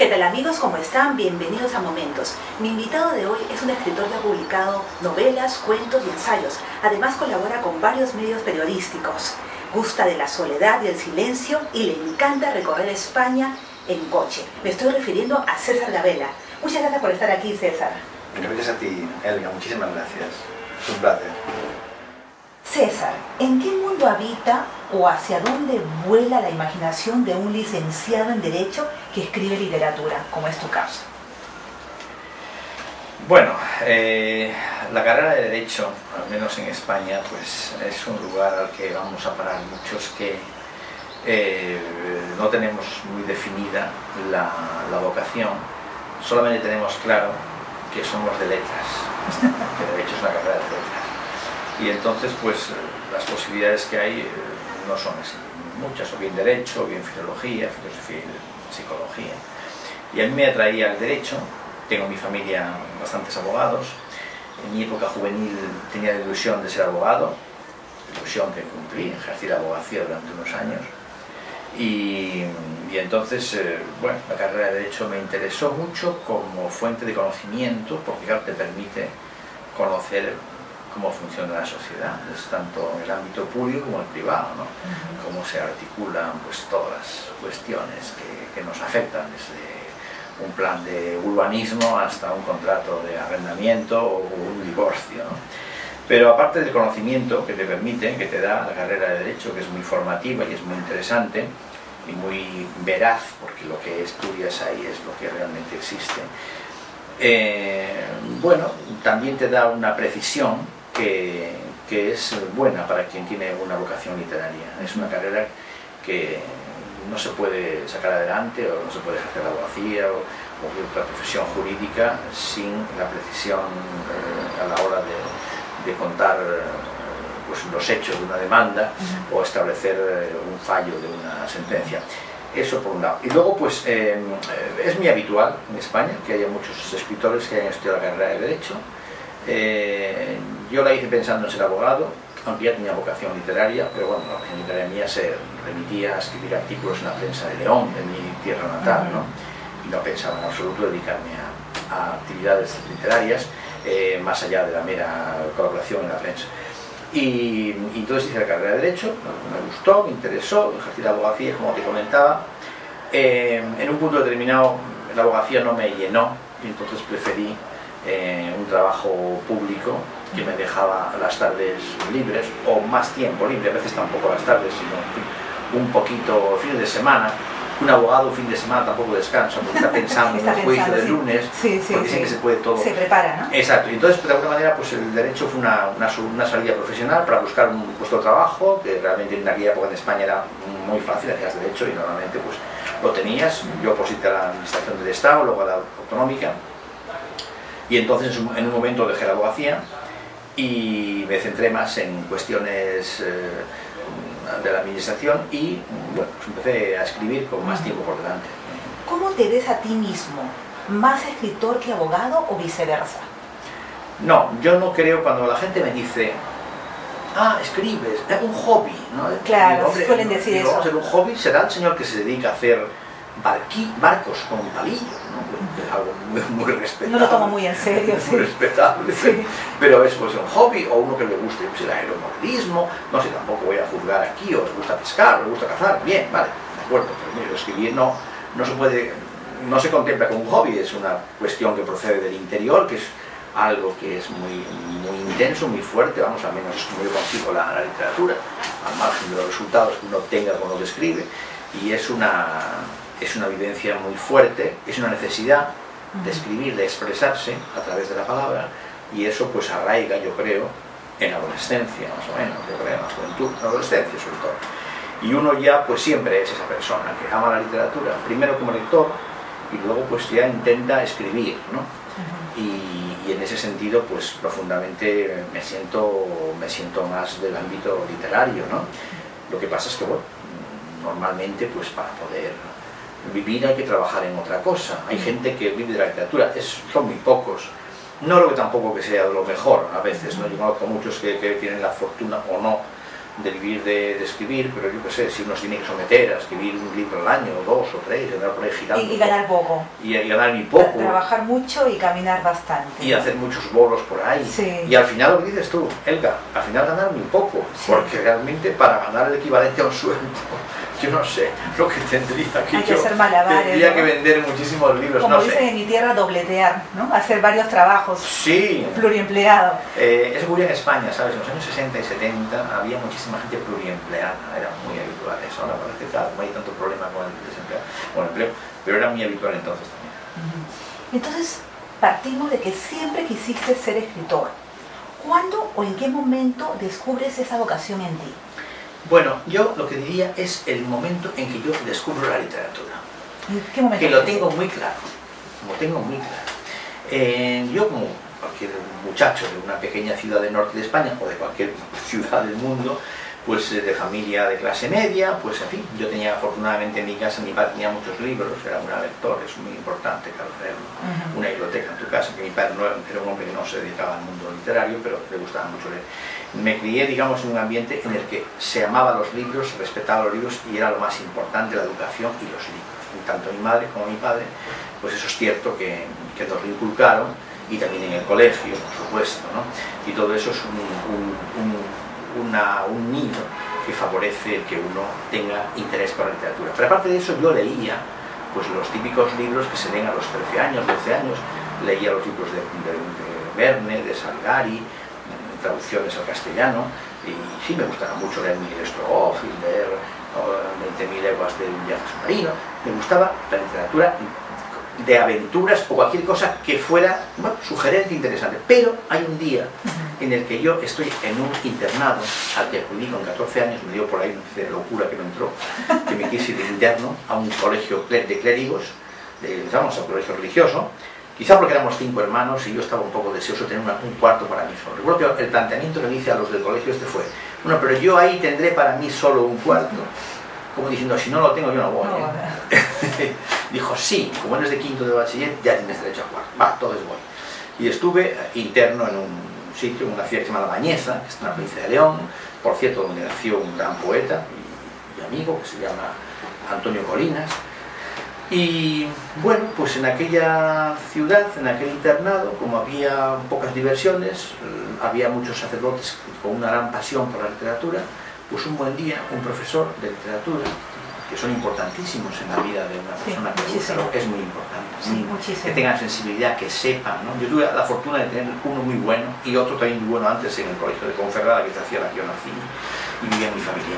¿Qué tal amigos? ¿Cómo están? Bienvenidos a Momentos. Mi invitado de hoy es un escritor que ha publicado novelas, cuentos y ensayos. Además colabora con varios medios periodísticos. Gusta de la soledad y el silencio y le encanta recorrer España en coche. Me estoy refiriendo a César Gabela. Muchas gracias por estar aquí, César. Gracias a ti, Elga. Muchísimas gracias. Es un placer. César, ¿en qué mundo habita o hacia dónde vuela la imaginación de un licenciado en Derecho que escribe literatura, como es tu caso? Bueno, la carrera de Derecho, al menos en España, pues es un lugar al que vamos a parar muchos que no tenemos muy definida la vocación, solamente tenemos claro que somos de letras, que Derecho es una carrera de letras. Y entonces, pues, las posibilidades que hay no son así muchas, o bien Derecho, o bien Filología, Filosofía y Psicología. Y a mí me atraía el Derecho. Tengo en mi familia bastantes abogados. En mi época juvenil tenía la ilusión de ser abogado, ilusión que cumplí, ejercí la abogacía durante unos años. Y entonces, bueno, la carrera de Derecho me interesó mucho como fuente de conocimiento, porque claro, te permite conocer cómo funciona la sociedad, tanto en el ámbito público como en el privado, ¿no? Cómo se articulan pues, todas las cuestiones que nos afectan, desde un plan de urbanismo hasta un contrato de arrendamiento o un divorcio, ¿no? Pero aparte del conocimiento que te permite, que te da la carrera de Derecho, que es muy formativa y es muy interesante y muy veraz, porque lo que estudias ahí es lo que realmente existe, bueno, también te da una precisión que es buena para quien tiene una vocación literaria. Es una carrera que no se puede sacar adelante o no se puede ejercer la abogacía o otra profesión jurídica sin la precisión a la hora de contar pues, los hechos de una demanda o establecer un fallo de una sentencia. Eso por un lado. Y luego, pues, es muy habitual en España que haya muchos escritores que hayan estudiado la carrera de Derecho. Yo la hice pensando en ser abogado, aunque ya tenía vocación literaria, pero bueno, la vocación literaria mía se remitía a escribir artículos en la prensa de León, de mi tierra natal, ¿no? Y no pensaba en absoluto dedicarme a actividades literarias, más allá de la mera colaboración en la prensa. Y entonces hice la carrera de Derecho, me gustó, me interesó, ejercí la abogacía, como te comentaba. En un punto determinado la abogacía no me llenó y entonces preferí un trabajo público que me dejaba las tardes libres, o más tiempo libre, a veces tampoco las tardes, sino un poquito fines de semana. Un abogado un fin de semana tampoco descansa, porque está pensando en el juicio del lunes, porque dicen que se puede todo. Se prepara, ¿no? Exacto, y entonces de alguna manera pues el Derecho fue una salida profesional para buscar un puesto de trabajo, que realmente en aquella época en España era muy fácil, hacías Derecho y normalmente pues lo tenías. Yo oposité a la Administración del Estado, luego a la Autonómica, y entonces en un momento dejé la abogacía y me centré más en cuestiones de la administración y bueno, pues empecé a escribir con más tiempo por delante. ¿Cómo te ves a ti mismo? ¿Más escritor que abogado o viceversa? No, yo no creo. Cuando la gente me dice escribes, es un hobby, ¿no? Claro, digo, suelen decir eso. Vamos a ver, un hobby será el señor que se dedica a hacer barcos con palillos, ¿no? Que es algo muy respetable. No lo tomo muy en serio, sí. Muy respetable, sí. Pero es pues un hobby, o uno que le guste pues, el aeromodelismo, no sé, tampoco voy a juzgar aquí, o le gusta pescar, o le gusta cazar, bien, vale, de acuerdo, pero mira, escribir no se puede, no se contempla como un hobby, es una cuestión que procede del interior, que es algo que es muy intenso, muy fuerte, vamos, al menos como yo consigo la literatura, al margen de los resultados que uno tenga con lo que escribe, y es una vivencia muy fuerte, es una necesidad de escribir, de expresarse a través de la palabra, y eso pues arraiga, yo creo, en la adolescencia, más o menos, yo creo, en la juventud, en la adolescencia sobre todo. Y uno ya pues siempre es esa persona que ama la literatura, primero como lector, y luego pues ya intenta escribir, ¿no? Y en ese sentido pues profundamente me siento más del ámbito literario, ¿no? Lo que pasa es que, bueno, normalmente pues para poder vivir hay que trabajar en otra cosa. Hay gente que vive de la literatura, son muy pocos. No creo que tampoco que sea lo mejor a veces, ¿no? Yo conozco muchos que tienen la fortuna o no de vivir de escribir, pero yo qué sé, si uno se tiene que someter a escribir un libro al año, o 2 o 3, y andar por ahí girando. Y ganar poco. Y ganar muy poco. Trabajar mucho y caminar bastante. Y hacer muchos bolos por ahí. Sí. Y al final, lo que dices tú, Elga, al final ganar muy poco. Sí. Porque realmente para ganar el equivalente a un sueldo, yo no sé lo que tendría que Hay que hacer malabares, tendría, ¿no?, que vender muchísimos libros. Como no dicen sé. En mi tierra, dobletear, ¿no? Hacer varios trabajos. Sí. Pluriempleado. Eso ocurría en España, ¿sabes? En los años 60 y 70 había muchísima gente pluriempleada, era muy habitual eso. Ahora parece que, claro, no hay tanto problema con el desempleo, con el empleo, pero era muy habitual entonces también. Entonces, partimos de que siempre quisiste ser escritor. ¿Cuándo o en qué momento descubres esa vocación en ti? Bueno, yo lo que diría es el momento en que yo descubro la literatura. ¿En qué momento? Que lo tengo muy claro, lo tengo muy claro. Yo, como cualquier muchacho de una pequeña ciudad del norte de España o de cualquier ciudad del mundo, pues de familia de clase media, pues en fin, yo tenía afortunadamente en mi casa, mi padre tenía muchos libros, era un lector, es muy importante, claro, tener una biblioteca en tu casa, que mi padre no era un hombre que no se dedicaba al mundo literario, pero le gustaba mucho leer. Me crié, digamos, en un ambiente en el que se amaba los libros, se respetaba los libros y era lo más importante, la educación y los libros. Y tanto mi madre como mi padre, pues eso es cierto que nos lo inculcaron, y también en el colegio, por supuesto, ¿no? Y todo eso es un nido que favorece el que uno tenga interés por la literatura. Pero aparte de eso, yo leía pues los típicos libros que se leen a los 13 años, 12 años, leía los libros de Verne, de Salgari, traducciones al castellano, y sí me gustaba mucho leer Miguel Strogoff y leer 20.000 leguas de un viaje submarino. Me gustaba la literatura de aventuras o cualquier cosa que fuera, bueno, sugerente e interesante. Pero hay un día en el que yo estoy en un internado al que acudí con 14 años, me dio por ahí una especie de locura que me entró, que me quise ir de interno a un colegio de clérigos, vamos, a un colegio religioso, quizá porque éramos 5 hermanos y yo estaba un poco deseoso de tener un cuarto para mí solo. Recuerdo que el planteamiento que le hice a los del colegio fue, bueno, pero yo ahí tendré para mí solo un cuarto, como diciendo, si no lo tengo yo no voy. Dijo, sí, como eres de quinto de bachiller, ya tienes derecho a cuarto. Va, entonces voy. Y estuve interno en un sitio, en una ciudad que se llama La Bañeza, que está en la provincia de León, por cierto, donde nació un gran poeta y amigo, que se llama Antonio Colinas. Y bueno, pues en aquella ciudad, en aquel internado, como había pocas diversiones, había muchos sacerdotes con una gran pasión por la literatura, pues un buen día un profesor de literatura, que son importantísimos en la vida de una persona que gusta, es muy importante, que tengan sensibilidad, que sepan, ¿no? Yo tuve la fortuna de tener uno muy bueno y otro también muy bueno antes en el colegio de Ponferrada, que se hacía la que yo nací y vivía en mi familia.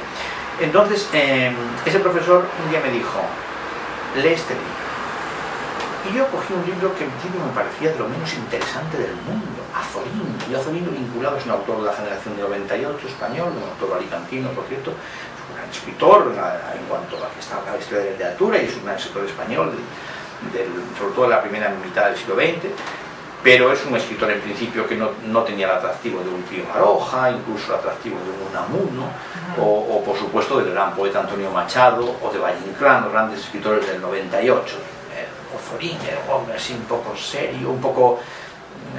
Entonces, ese profesor un día me dijo, lee este libro. Y yo cogí un libro que en principio me parecía de lo menos interesante del mundo, Azorín. Y Azorín, vinculado, es un autor de la generación de 98 español, un autor alicantino, por cierto, es un gran escritor en cuanto a que está la historia de la literatura, y es un gran escritor español, sobre todo de la primera mitad del siglo XX, pero es un escritor en principio que no tenía el atractivo de un Pío Baroja, incluso el atractivo de un Unamuno, o por supuesto del gran poeta Antonio Machado, o de Valle Inclán, los grandes escritores del 98. Azorín era un hombre así un poco serio, un poco,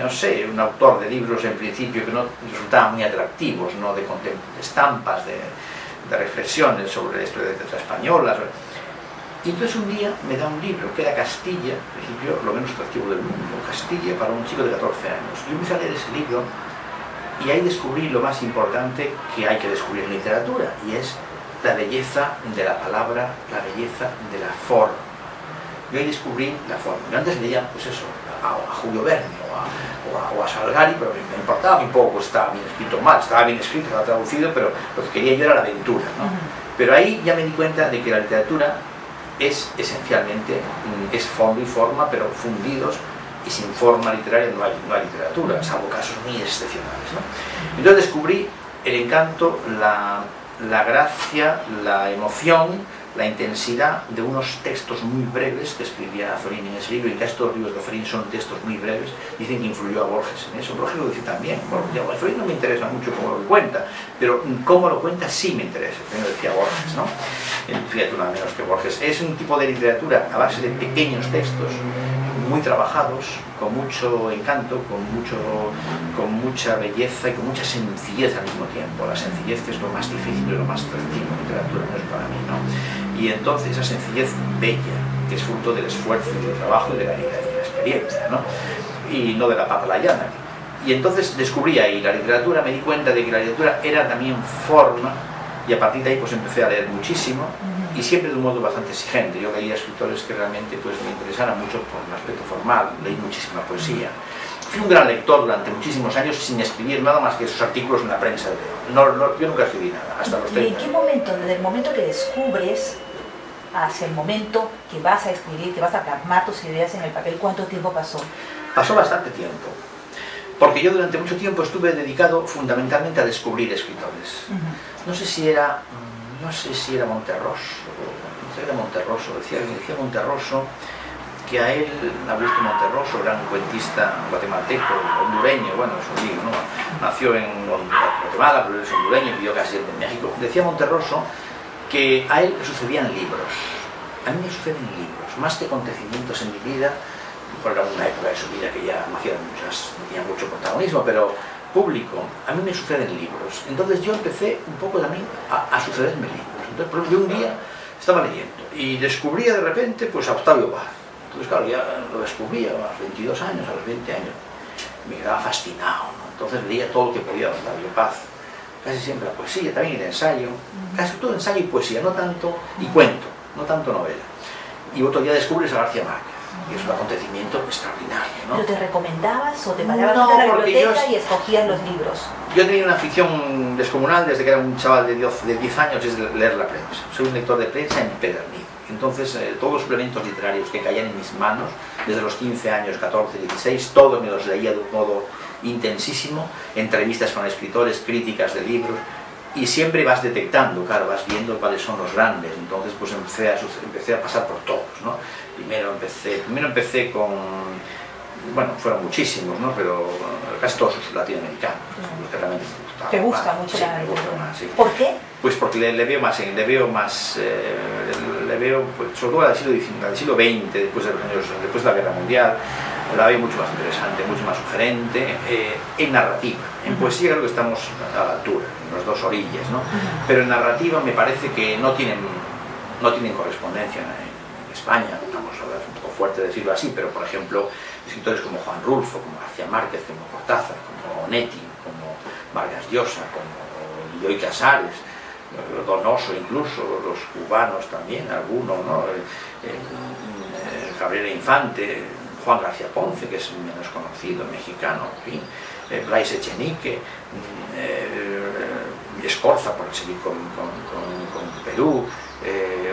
no sé, un autor de libros en principio que no resultaban muy atractivos, ¿no? De estampas, de reflexiones sobre la historia de letras españolas. Y entonces un día me da un libro que era Castilla, en principio lo menos atractivo del mundo, Castilla para un chico de 14 años. Yo empecé a leer ese libro y ahí descubrí lo más importante que hay que descubrir en literatura, y es la belleza de la palabra, la belleza de la forma. Yo ahí descubrí la forma. Yo antes leía, pues eso, a Julio Verne o a Salgari, pero me importaba muy poco, estaba bien escrito mal, estaba bien escrito, estaba traducido, pero lo que quería yo era la aventura, ¿no? Pero ahí ya me di cuenta de que la literatura es esencialmente, es fondo y forma, pero fundidos, y sin forma literaria no hay literatura, salvo casos muy excepcionales, ¿no? Entonces descubrí el encanto, la gracia, la emoción, la intensidad de unos textos muy breves que escribía Azorín en ese libro, y casi todos los libros de Azorín son textos muy breves. Dicen que influyó a Borges en eso. Borges lo dice también. Bueno, Azorín no me interesa mucho cómo lo cuenta, pero cómo lo cuenta sí me interesa. Primero decía Borges, ¿no? Fíjate, nada menos que Borges. Es un tipo de literatura a base de pequeños textos muy trabajados, con mucho encanto, con mucha belleza y con mucha sencillez al mismo tiempo. La sencillez, que es lo más difícil y lo más atractivo en literatura, no es para mí, ¿no? Y entonces esa sencillez bella, que es fruto del esfuerzo y del trabajo y de la experiencia, ¿no? Y no de la pata a la llana. Y entonces descubrí ahí la literatura, me di cuenta de que la literatura era también forma, y a partir de ahí pues empecé a leer muchísimo, y siempre de un modo bastante exigente. Yo leía escritores que realmente pues me interesaran mucho por el aspecto formal, leí muchísima poesía. Fui un gran lector durante muchísimos años sin escribir nada más que esos artículos en la prensa. Yo nunca escribí nada, hasta los 30. ¿Y en qué momento, desde el momento que descubres hacia el momento que vas a escribir, que vas a plasmar tus ideas en el papel, cuánto tiempo pasó? Pasó bastante tiempo, porque yo durante mucho tiempo estuve dedicado fundamentalmente a descubrir escritores. No sé si era Monterroso, decía Monterroso, que a él, Augusto Monterroso, gran cuentista guatemalteco, hondureño, bueno, es un lío, ¿no? Nació en Guatemala, pero es hondureño, vivió casi en México. Decía Monterroso que a él le sucedían libros. A mí me suceden libros, más que acontecimientos en mi vida. Por una época de su vida que ya no tenía mucho protagonismo, pero público, a mí me suceden libros. Entonces yo empecé un poco también a sucederme libros. Entonces, por ejemplo, yo un día estaba leyendo y descubría de repente pues a Octavio Paz. Entonces, claro, ya lo descubría a los 22 años, a los 20 años. Me quedaba fascinado, ¿no? Entonces leía todo lo que podía de Octavio Paz. Casi siempre la poesía, también el ensayo. Casi todo ensayo y poesía, no tanto, y cuento, no tanto novela. Y otro día descubres a García Márquez. Y es un acontecimiento extraordinario, ¿no? ¿Pero te recomendabas o te parabas en la biblioteca y escogías los libros? Yo tenía una afición descomunal desde que era un chaval de 10 años, es leer la prensa. Soy un lector de prensa empedernido. Entonces, todos los suplementos literarios que caían en mis manos, desde los 15 años, 14, 16, todos me los leía de un modo intensísimo, entrevistas con escritores, críticas de libros, y siempre vas detectando, claro, vas viendo cuáles son los grandes. Entonces pues empecé a pasar por todos, ¿no? Primero empecé con, bueno, fueron muchísimos, ¿no? Pero casi todos los latinoamericanos, los que realmente me gustaban. ¿Te gusta mucho la literatura? Sí. ¿Por qué? Pues porque le veo más, pues, sobre todo al siglo XX, después de la Guerra Mundial, la veo mucho más interesante, mucho más sugerente, en narrativa. En poesía creo que estamos a la altura, en las dos orillas, ¿no? Pero en narrativa me parece que no tienen correspondencia en España. Vamos a ver, es un poco fuerte decirlo así, pero por ejemplo, escritores como Juan Rulfo, como García Márquez, como Cortázar, como Onetti, como Vargas Llosa, como Bioy Casares, Donoso incluso, los cubanos también, algunos, ¿no? Gabriela Infante, Juan García Ponce, que es menos conocido, mexicano, en fin, Brais Echenique, Escorza, por seguir con Perú,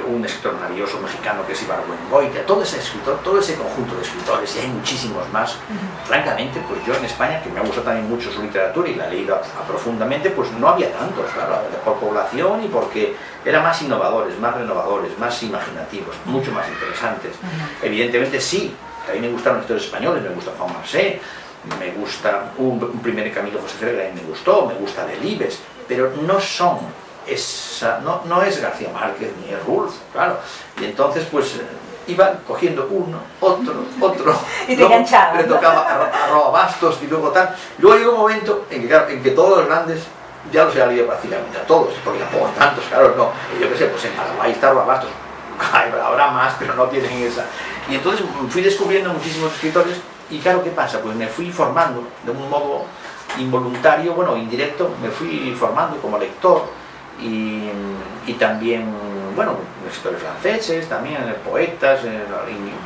un escritor maravilloso mexicano que es Ibargüengoitia, todo ese conjunto de escritores, y hay muchísimos más. Francamente, pues yo en España, que me ha gustado también mucho su literatura y la he leído profundamente, pues no había tantos, claro, por población y porque eran más innovadores, más renovadores, más imaginativos, mucho más interesantes. Evidentemente sí, también me gustaron los escritores españoles, me gusta Juan Marsé, me gusta un primer Camilo José Cela, me gustó, me gusta Delibes, pero no son no es García Márquez ni es Rulfo, claro. Y entonces pues iban cogiendo uno, otro y te enganchaba, le tocaba a Bastos y luego tal. Luego llegó un momento en que todos los grandes ya los he leído prácticamente a todos, porque tampoco tantos, claro, no. Yo qué sé, pues en Paraguay está Bastos, habrá más, pero no tienen esa. Y entonces fui descubriendo muchísimos escritores y claro, ¿qué pasa? Pues me fui formando de un modo involuntario, bueno, indirecto, me fui formando como lector. Y también, bueno, escritores franceses, también poetas,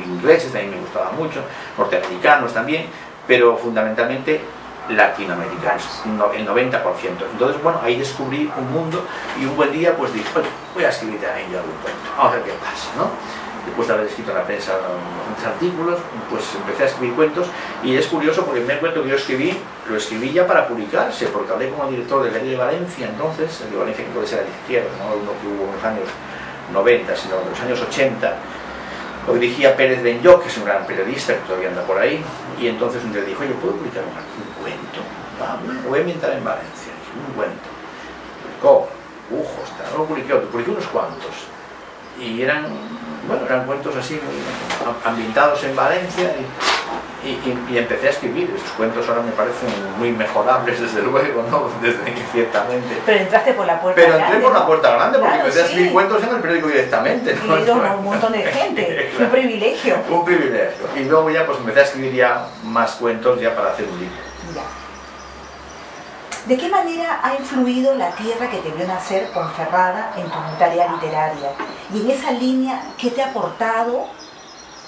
ingleses también me gustaban mucho, norteamericanos también, pero fundamentalmente latinoamericanos, el 90%. Entonces, bueno, ahí descubrí un mundo y un buen día pues dije, bueno, voy a escribir también yo algún cuento, vamos a ver qué pasa, ¿no? Después de haber escrito en la prensa muchos artículos, pues empecé a escribir cuentos y es curioso porque el primer cuento que yo escribí, lo escribí ya para publicarse, porque hablé con el director del diario de Valencia, entonces, el de Valencia que entonces era de izquierda, no uno que hubo en los años 90, sino en los años 80, lo dirigía Pérez Benlloch, que es un gran periodista que todavía anda por ahí, y entonces un día dijo, oye, ¿puedo publicar un cuento? Lo voy a inventar en Valencia, un cuento. Publicó, no lo publiqué otro, publiqué unos cuantos. y eran, bueno, eran cuentos así muy ambientados en Valencia y empecé a escribir. Esos cuentos ahora me parecen muy mejorables, desde luego, ¿no? Ciertamente. Pero entraste por la puerta grande. Pero entré por la puerta grande porque claro, empecé a escribir cuentos en el periódico directamente, ¿no? Y un montón de gente, claro. Un privilegio. Un privilegio. Y luego ya pues empecé a escribir ya más cuentos ya para hacer un libro. Ya. ¿De qué manera ha influido la tierra que te vio nacer, Ponferrada, en tu tarea literaria? Y en esa línea, ¿qué te ha aportado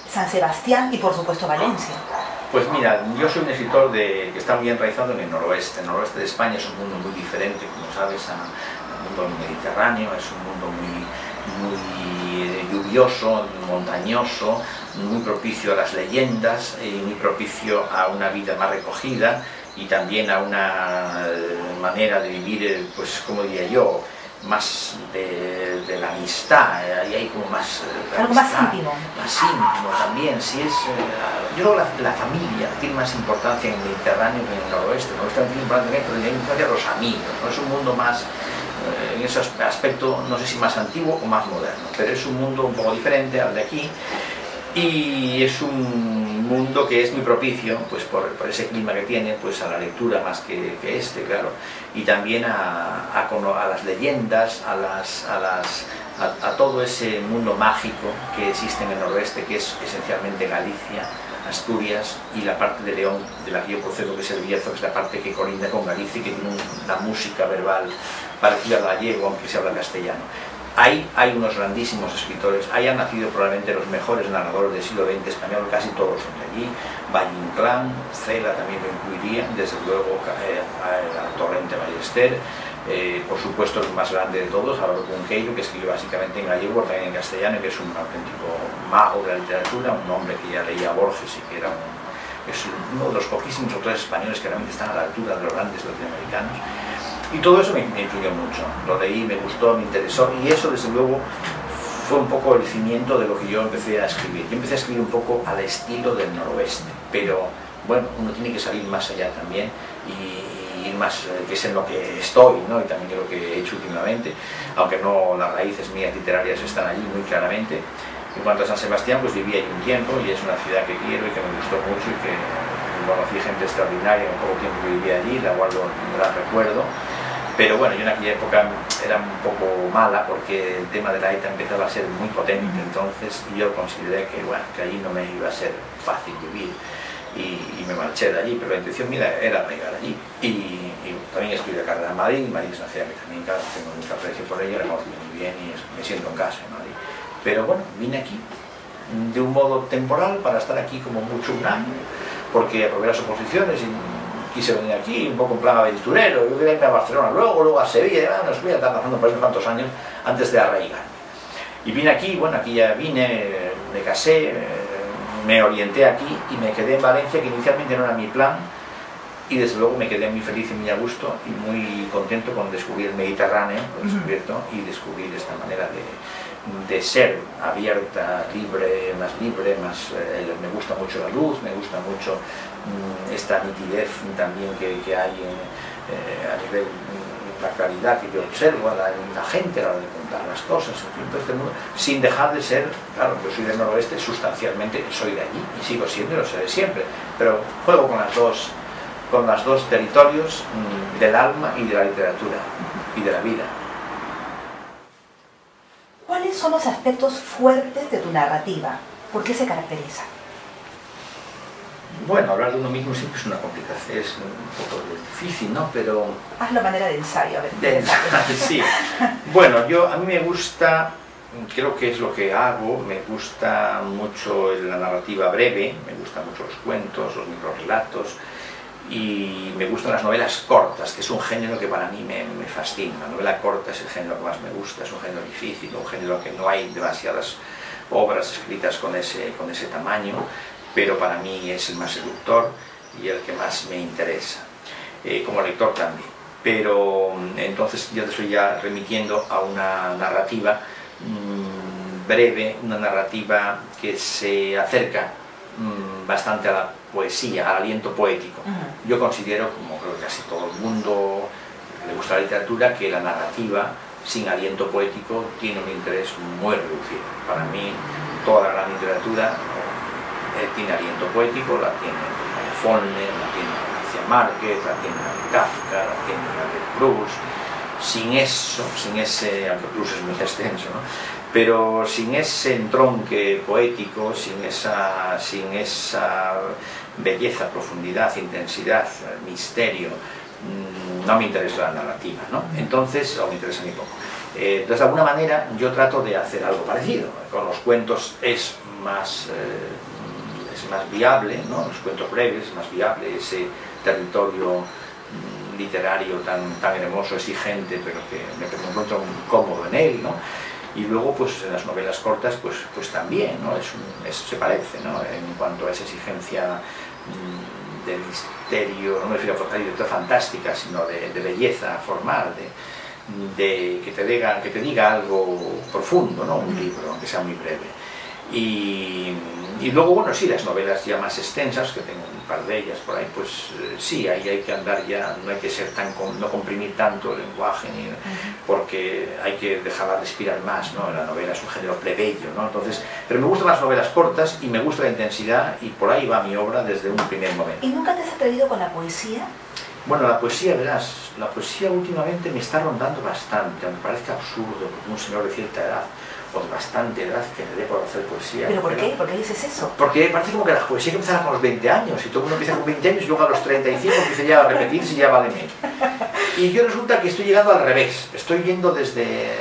San Sebastián y por supuesto Valencia? Pues mira, yo soy un escritor que está muy enraizado en el noroeste. El noroeste de España es un mundo muy diferente, como sabes, al mundo mediterráneo. Es un mundo muy lluvioso, montañoso, muy propicio a las leyendas y muy propicio a una vida más recogida y también a una manera de vivir, pues como diría yo, más de la amistad, ahí hay como más... Algo más íntimo. Más íntimo también, sí es... yo creo que la familia tiene más importancia en el Mediterráneo que en el noroeste. El noroeste tiene importancia los amigos, ¿no? Es un mundo más, en ese aspecto, no sé si más antiguo o más moderno, pero es un mundo un poco diferente al de aquí y es un mundo que es muy propicio, pues por ese clima que tiene, pues a la lectura más que este, claro, y también a las leyendas, a todo ese mundo mágico que existe en el noroeste, que es esencialmente Galicia, Asturias y la parte de León, de la que yo procedo, que es el Bierzo, que es la parte que colinda con Galicia y que tiene una música verbal parecida al gallego, aunque se habla castellano. Ahí hay unos grandísimos escritores, ahí han nacido probablemente los mejores narradores del siglo XX español, casi todos son de allí. Valle Inclán, Cela también lo incluiría, desde luego a Torrente Ballester, por supuesto el más grande de todos, Álvaro Cunqueiro, que escribe básicamente en gallego, también en castellano, y que es un auténtico mago de la literatura, un hombre que ya leía a Borges y que era es uno de los poquísimos autores españoles que realmente están a la altura de los grandes latinoamericanos. Y todo eso me influyó mucho, lo leí, me gustó, me interesó, y eso desde luego fue un poco el cimiento de lo que yo empecé a escribir. Yo empecé a escribir un poco al estilo del noroeste, pero bueno, uno tiene que salir más allá también y ir más, que es en lo que estoy, ¿no? Y también lo que he hecho últimamente, aunque no las raíces mías literarias están allí muy claramente. En cuanto a San Sebastián, pues viví allí un tiempo y es una ciudad que quiero y que me gustó mucho y que conocí gente extraordinaria en poco tiempo que viví allí, la guardo un gran recuerdo. Pero bueno, yo en aquella época era un poco mala porque el tema de la ETA empezaba a ser muy potente, entonces yo consideré que, bueno, que allí no me iba a ser fácil vivir y me marché de allí, pero la intención mía era llegar allí. Y también estudié carrera en Madrid. Madrid es una ciudad que también, claro, tengo mucho aprecio por ella, la conozco muy bien y me siento en casa en Madrid. Pero bueno, vine aquí de un modo temporal para estar aquí como mucho un año, porque aprobé las oposiciones y quise venir aquí un poco en plan aventurero. Yo quería irme a Barcelona, luego a Sevilla, y nos voy a estar pasando por eso tantos años antes de arraigarme. Y vine aquí, bueno, aquí ya vine, me casé, me orienté aquí y me quedé en Valencia, que inicialmente no era mi plan, y desde luego me quedé muy feliz y muy a gusto y muy contento con descubrir el Mediterráneo, lo he descubierto, y descubrir esta manera de ser abierta, libre, más me gusta mucho la luz, me gusta mucho esta nitidez también que hay a nivel la claridad que yo observo, la gente a la hora de contar las cosas, en fin, todo este mundo, sin dejar de ser, claro, yo soy del noroeste, sustancialmente soy de allí y sigo siendo y lo seré siempre, pero juego con los dos territorios del alma y de la literatura y de la vida. ¿Cuáles son los aspectos fuertes de tu narrativa? ¿Por qué se caracteriza? Bueno, hablar de uno mismo siempre es una complicación, es un poco difícil, ¿no? Pero... Hazlo a manera de ensayo, a ver. De ensayo, sí. Bueno, a mí me gusta, creo que es lo que hago, me gusta mucho la narrativa breve, me gustan mucho los cuentos, los microrelatos, y me gustan las novelas cortas, que es un género que para mí me fascina. La novela corta es el género que más me gusta, es un género difícil, un género que no hay demasiadas obras escritas con ese tamaño, pero para mí es el más seductor y el que más me interesa, como lector también. Pero entonces yo te estoy ya remitiendo a una narrativa breve, una narrativa que se acerca bastante a la poesía, al aliento poético. Yo considero, como creo que casi todo el mundo que le gusta la literatura, que la narrativa sin aliento poético tiene un interés muy reducido. Para mí, toda la gran literatura tiene aliento poético, la tiene la de Faulkner, la tiene García Márquez, la tiene la de Kafka, la tiene la de Proust. Sin eso, sin ese, aunque Proust es muy extenso, ¿no? Pero sin ese entronque poético, sin esa belleza, profundidad, intensidad, misterio, no me interesa la narrativa, ¿no? Entonces, o me interesa ni poco. Entonces, de alguna manera, yo trato de hacer algo parecido. Con los cuentos es más viable, ¿no? Los cuentos breves es más viable, ese territorio literario tan hermoso, exigente, pero que me encuentro cómodo en él, ¿no? Y luego, pues en las novelas cortas, pues también, ¿no? Se parece, ¿no? En cuanto a esa exigencia de misterio, no me refiero a literatura fantástica, sino de belleza formal, que te diga algo profundo, ¿no? Un libro, aunque sea muy breve. Y luego, bueno, sí, las novelas ya más extensas, que tengo un par de ellas por ahí, pues sí, ahí hay que andar ya, no hay que ser no comprimir tanto el lenguaje, porque hay que dejarla respirar más, ¿no? La novela es un género plebeyo, ¿no? Entonces, pero me gustan las novelas cortas y me gusta la intensidad, y por ahí va mi obra desde un primer momento. ¿Y nunca te has atrevido con la poesía? Bueno, la poesía, verás, la poesía últimamente me está rondando bastante, aunque parezca absurdo, porque un señor de cierta edad, o de bastante edad, que me dé por hacer poesía. ¿Pero por qué? ¿Por qué dices eso? Porque parece como que la poesía que empezaba con los 20 años, y todo el mundo empieza con 20 años, y luego a los 35 empieza ya a repetirse y ya vale menos. Y yo resulta que estoy llegando al revés, estoy yendo desde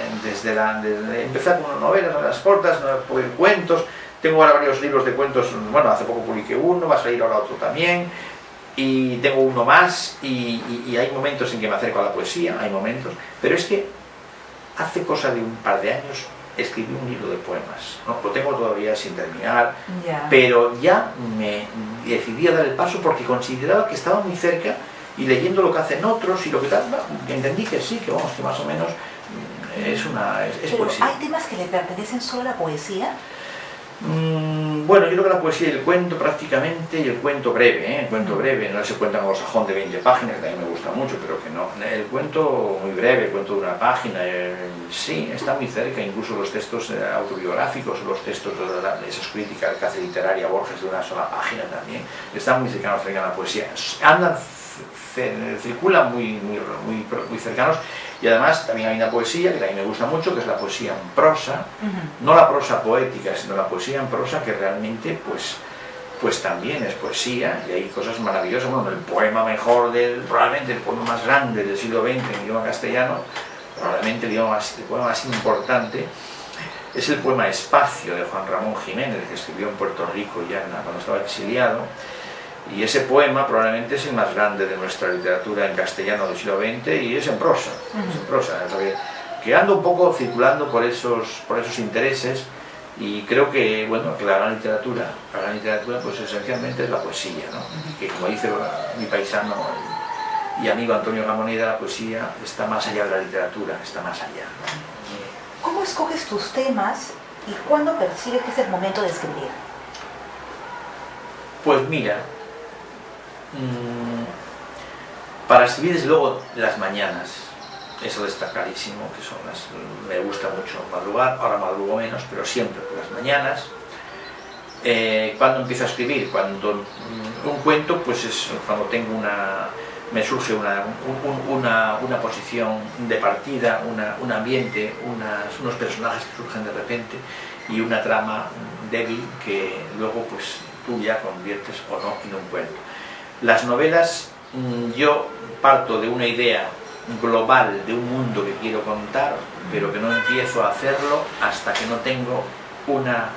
empezar con novelas, novelas cortas, cuentos, tengo ahora varios libros de cuentos, bueno, hace poco publiqué uno, va a salir ahora otro también, y tengo uno más, y hay momentos en que me acerco a la poesía, hay momentos, pero es que hace cosa de un par de años escribí un libro de poemas, ¿no? Lo tengo todavía sin terminar, pero ya me decidí a dar el paso porque consideraba que estaba muy cerca, y leyendo lo que hacen otros y lo que tal, entendí que sí, que vamos, que más o menos es poesía. ¿Hay temas que le pertenecen solo a la poesía? Bueno, yo creo que la poesía y el cuento prácticamente, y el cuento breve, el cuento breve, no ese cuento anglosajón de 20 páginas, que a mí me gusta mucho, pero que no, el cuento muy breve, el cuento de una página, sí, está muy cerca, incluso los textos autobiográficos, los textos de esas críticas que hace literaria Borges de una sola página también, están muy cercanos a la poesía, circulan muy cercanos. Y además también hay una poesía que también me gusta mucho, que es la poesía en prosa, no la prosa poética, sino la poesía en prosa, que realmente pues también es poesía, y hay cosas maravillosas. Bueno, el poema mejor, probablemente el poema más grande del siglo XX en idioma castellano, probablemente el poema más importante, es el poema Espacio de Juan Ramón Jiménez, que escribió en Puerto Rico ya cuando estaba exiliado. Y ese poema probablemente es el más grande de nuestra literatura en castellano del siglo XX, y es en prosa, que ando un poco circulando por esos intereses, y creo que, bueno, que la gran literatura pues esencialmente es la poesía, ¿no? Que, como dice mi paisano y amigo Antonio Gamoneda, la poesía está más allá de la literatura, está más allá, ¿no? ¿Cómo escoges tus temas y cuándo percibes que es el momento de escribir? Pues mira, para escribir desde luego las mañanas, eso está clarísimo, que me gusta mucho madrugar, ahora madrugo menos, pero siempre por las mañanas. ¿Cuándo empiezo a escribir? Cuando un cuento, pues es cuando tengo me surge una posición de partida, un ambiente, unos personajes que surgen de repente, y una trama débil que luego pues tú ya conviertes o no en un cuento. Las novelas, yo parto de una idea global de un mundo que quiero contar, pero que no empiezo a hacerlo hasta que no tengo una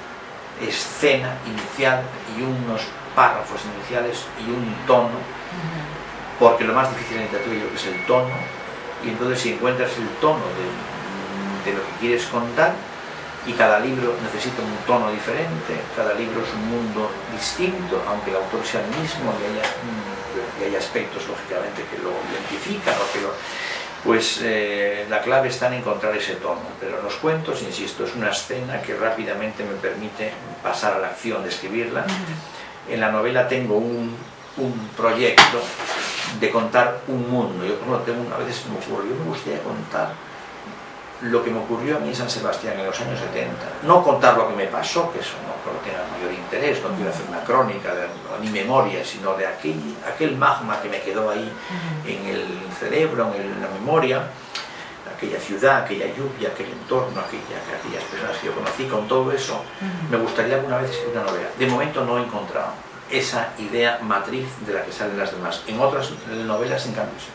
escena inicial y unos párrafos iniciales y un tono, porque lo más difícil en literatura yo creo que es el tono, y entonces si encuentras el tono de lo que quieres contar, y cada libro necesita un tono diferente, cada libro es un mundo distinto, aunque el autor sea el mismo, y hay aspectos, lógicamente, que lo identifican, pues la clave está en encontrar ese tono. Pero en los cuentos, insisto, es una escena que rápidamente me permite pasar a la acción de escribirla. En la novela tengo un proyecto de contar un mundo. Yo, a veces me ocurre, yo me gustaría contar lo que me ocurrió a mí en San Sebastián en los años 70. No contar lo que me pasó, que eso no creo que tenga mayor interés, no quiero hacer una crónica ni memoria, sino de aquel magma que me quedó ahí en el cerebro, en la memoria, aquella ciudad, aquella lluvia, aquel entorno, aquellas personas que yo conocí. Con todo eso, me gustaría alguna vez escribir una novela. De momento no he encontrado esa idea matriz de la que salen las demás. En otras novelas, en cambio, sí.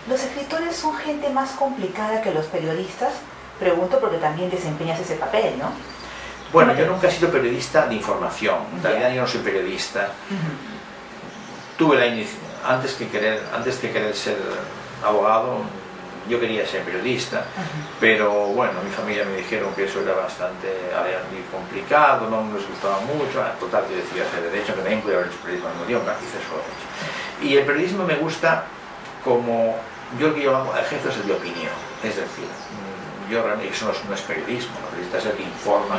¿Los escritores son gente más complicada que los periodistas? Pregunto porque también desempeñas ese papel, ¿no? Bueno, yo nunca he sido periodista de información. En realidad yo no soy periodista. Tuve antes que querer ser abogado, yo quería ser periodista, pero bueno, mi familia me dijeron que eso era bastante complicado, no me gustaba mucho. Total, que decidí hacer derecho, que también pude haber hecho periodismo al mismo tiempo, hice solo derecho. Y el periodismo me gusta como yo lo que yo ejerzo es el de opinión, es decir, yo realmente eso no es periodismo, el periodista es el que informa.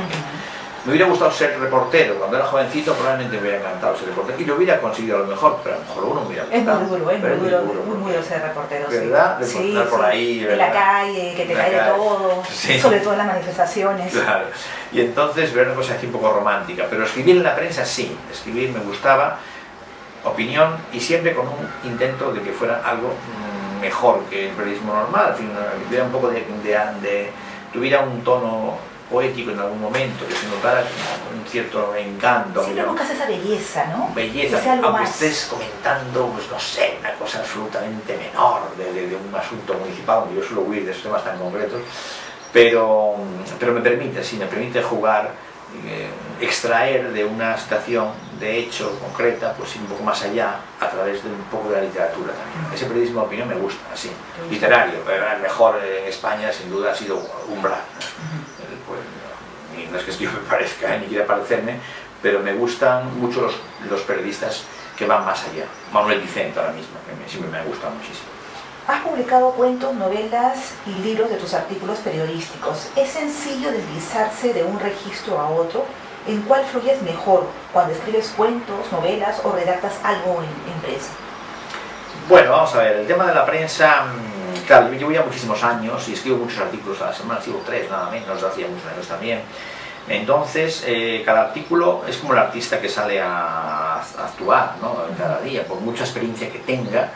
Me hubiera gustado ser reportero, cuando era jovencito probablemente me hubiera encantado ser reportero y lo hubiera conseguido a lo mejor, pero a lo mejor uno me hubiera gustado. Es muy duro ser reportero, ¿verdad? Sí, por ahí, ¿verdad? En la calle, que te cae de todo, sobre todo en las manifestaciones. Claro, y entonces ver una cosa así un poco romántica, pero escribir en la prensa sí, escribir me gustaba, opinión, y siempre con un intento de que fuera algo mejor que el periodismo normal, en fin, que tuviera un poco tuviera un tono poético en algún momento, que se notara un cierto encanto. Siempre buscas esa belleza, ¿no? Belleza, aunque estés comentando, pues no sé, una cosa absolutamente menor de un asunto municipal, donde yo suelo huir de esos temas tan concretos, pero me permite jugar, extraer de una situación de hecho concreta, pues ir un poco más allá a través de un poco de la literatura también. Ese periodismo de opinión me gusta, así, literario. El mejor en España sin duda ha sido Umbral. Pues, no es que yo me parezca, ni quiera parecerme, pero me gustan mucho los periodistas que van más allá. Manuel Vicente ahora mismo, que siempre me ha gustado muchísimo. Has publicado cuentos, novelas y libros de tus artículos periodísticos. ¿Es sencillo deslizarse de un registro a otro? ¿En cuál fluyes mejor? ¿Cuando escribes cuentos, novelas o redactas algo en prensa? Bueno, vamos a ver, el tema de la prensa, claro, yo llevo ya muchísimos años y escribo muchos artículos a la semana, escribo 3 nada menos, hacía muchos años también. Entonces, cada artículo es como el artista que sale a actuar, ¿no? Cada día, por mucha experiencia que tenga,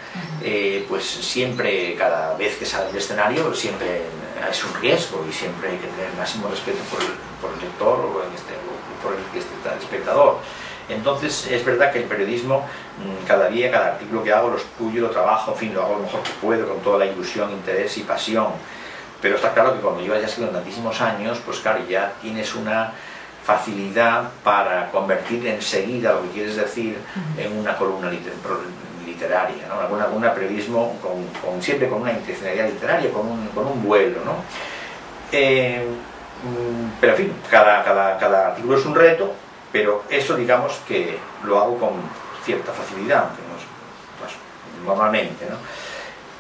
pues siempre, cada vez que sale del escenario, siempre es un riesgo y siempre hay que tener el máximo respeto por el lector o por el espectador. Entonces, es verdad que el periodismo, cada día, cada artículo que hago, lo estudio, lo trabajo, en fin, lo hago lo mejor que puedo, con toda la ilusión, interés y pasión. Pero está claro que cuando llevas ya escribiendo tantísimos años, pues claro, ya tienes una facilidad para convertir enseguida lo que quieres decir en una columna literaria, ¿no? Algún periodismo siempre con una intencionalidad literaria, con un vuelo, ¿no? Pero en fin, cada artículo es un reto, pero eso digamos que lo hago con cierta facilidad, aunque no es, pues, normalmente, ¿no?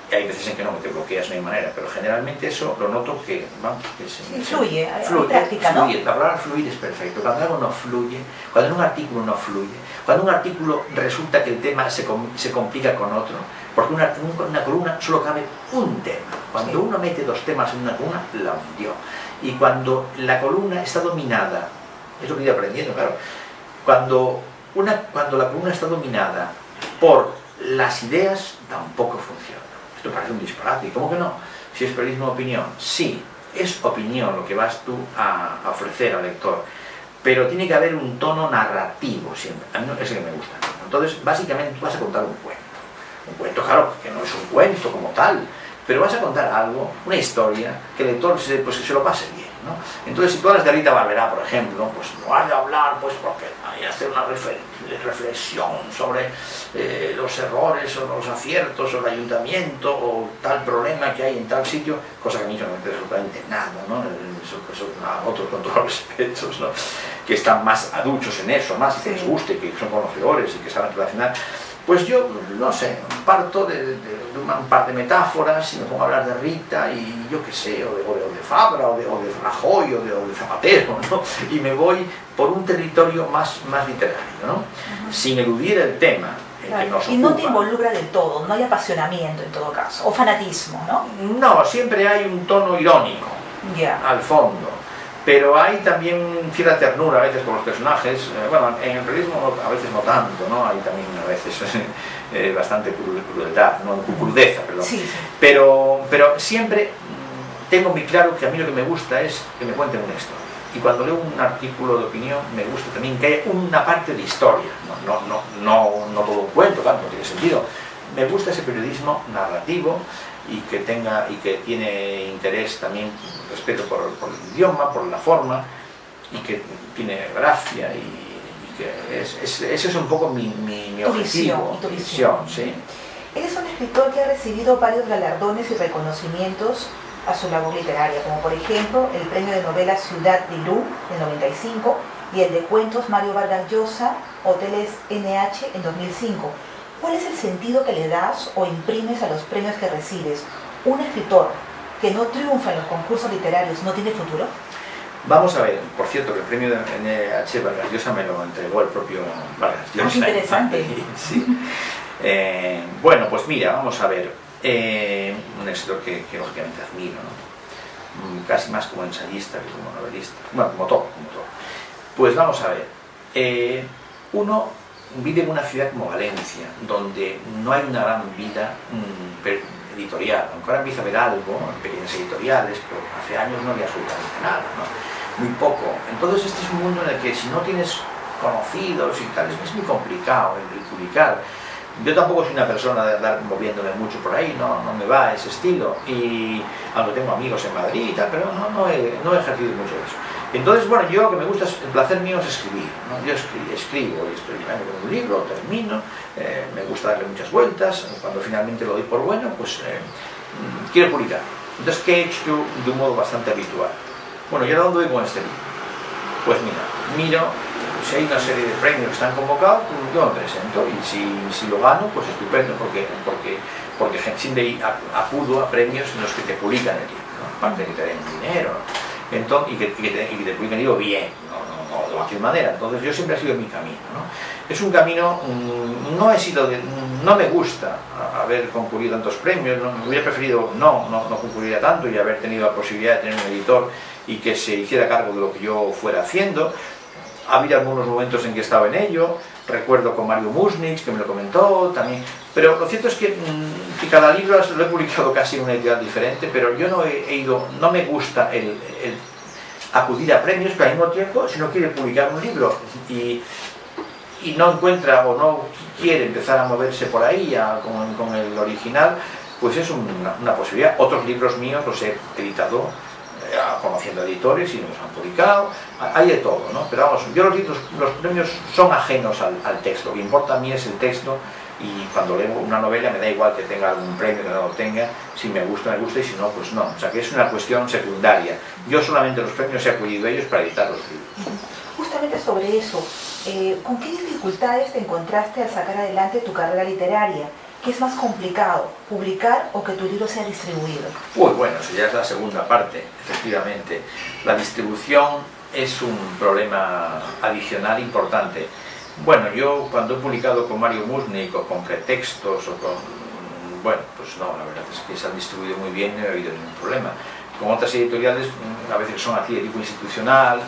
Hay veces en que no, que te bloqueas, no hay manera, pero generalmente eso lo noto que, vamos, que fluye, práctica, ¿no? La palabra fluir es perfecto. Cuando algo no fluye, cuando en un artículo no fluye, cuando en un artículo resulta que el tema se complica con otro, porque una columna solo cabe un tema. Cuando uno mete 2 temas en una columna, la hundió. Y cuando la columna está dominada, es lo que he ido aprendiendo, claro, cuando la columna está dominada por las ideas, tampoco funciona. Esto parece un disparate, ¿cómo que no? Si es periodismo de opinión, sí, es opinión lo que vas tú a ofrecer al lector, pero tiene que haber un tono narrativo siempre, a mí es el que me gusta. Entonces, básicamente tú vas a contar un cuento, claro, que no es un cuento como tal, pero vas a contar algo, una historia, que el lector pues, se lo pase bien, ¿no? Entonces, si tú hablas de Rita Barberá, por ejemplo, pues no has de hablar, pues porque hay que hacer una reflexión sobre los errores o los aciertos o el ayuntamiento o tal problema que hay en tal sitio, cosa que a mí no me interesa absolutamente nada, ¿no? Eso a otros con todos los respetos, ¿no? Que están más aduchos en eso, más y que les guste, que son conocedores y que saben relacionar. Pues yo, no sé, parto de un par de metáforas y me pongo a hablar de Rita y yo qué sé, o de Fabra, o de Rajoy, o de Zapatero, ¿no? Y me voy por un territorio más literario, ¿no? Sin eludir el tema, Claro. nos ocupa. Y no te involucra del todo, no hay apasionamiento en todo caso, o fanatismo, ¿no? No, siempre hay un tono irónico al fondo, pero hay también cierta ternura a veces con los personajes. Bueno, en el realismo a veces no tanto, ¿no? Hay también a veces bastante crueldad, ¿no? Crudeza, perdón. Sí, sí. Pero siempre tengo muy claro que a mí lo que me gusta es que me cuenten una historia. Y cuando leo un artículo de opinión me gusta también que haya una parte de historia, no todo un cuento, claro, no tiene sentido. Me gusta ese periodismo narrativo y que tiene interés también, respeto por el idioma, por la forma, y que tiene gracia, y que ese es un poco mi objetivo. Tu visión. Sí. Eres un escritor que ha recibido varios galardones y reconocimientos a su labor literaria, como por ejemplo el premio de novela Ciudad de Irún en 95 y el de cuentos Mario Vargas Llosa, Hoteles NH en 2005. ¿Cuál es el sentido que le das o imprimes a los premios que recibes? ¿Un escritor que no triunfa en los concursos literarios no tiene futuro? Vamos a ver, por cierto, que el premio de NH Vargas Llosa me lo entregó el propio Vargas Llosa. ¡Qué interesante! Sí. Bueno, pues mira, vamos a ver. Un escritor que lógicamente admiro, ¿no? Casi más como ensayista que como novelista, bueno, como todo. Pues vamos a ver, uno vive en una ciudad como Valencia, donde no hay una gran vida editorial, aunque ahora empieza a haber algo en pequeñas editoriales, pero hace años no había absolutamente nada, ¿no? Muy poco. Entonces este es un mundo en el que si no tienes conocidos y tal, es muy complicado el publicar. Yo tampoco soy una persona de andar moviéndome mucho por ahí, no me va ese estilo, y aunque tengo amigos en Madrid y tal, pero no he ejercido mucho de eso. Entonces, bueno, yo lo que me gusta, el placer mío es escribir, ¿no? Yo escribo y estoy con un libro, termino, me gusta darle muchas vueltas, cuando finalmente lo doy por bueno, pues quiero publicar. Entonces, ¿qué he hecho yo de un modo bastante habitual? Bueno, ¿y ahora dónde voy con este libro? Pues miro, si hay una serie de premios que están convocados, yo me presento, y si lo gano, pues estupendo, porque siempre acudo a premios en los que te publican el libro, ¿no? Aparte de que te den dinero, ¿no? Entonces, y que te publican el libro bien, no de cualquier manera. Entonces yo siempre he sido mi camino, ¿no? Es un camino, no me gusta haber concurrido tantos premios, me hubiera preferido no concurrir a tanto y haber tenido la posibilidad de tener un editor y que se hiciera cargo de lo que yo fuera haciendo. Ha habido algunos momentos en que he estado en ello, recuerdo con Mario Musnich, que me lo comentó también, pero lo cierto es que cada libro lo he publicado casi en una editorial diferente, pero yo no me gusta el acudir a premios, pero al mismo tiempo, si no quiere publicar un libro y no encuentra o no quiere empezar a moverse por ahí con el original, pues es una posibilidad. Otros libros míos los he editado conociendo editores y nos han publicado, hay de todo, ¿no? Pero vamos, yo los premios son ajenos al texto, lo que importa a mí es el texto, y cuando leo una novela me da igual que tenga algún premio, que no lo tenga, si me gusta, y si no, pues no, o sea que es una cuestión secundaria. Yo solamente los premios he acudido a ellos para editar los libros. Justamente sobre eso, ¿con qué dificultades te encontraste al sacar adelante tu carrera literaria? ¿Qué es más complicado, publicar o que tu libro sea distribuido? Pues bueno, eso ya es la segunda parte, efectivamente. La distribución es un problema adicional importante. Bueno, yo cuando he publicado con Mario Musnich o con Pretextos bueno, pues no, la verdad es que se han distribuido muy bien y no ha habido ningún problema. Con otras editoriales, a veces son así de tipo institucional,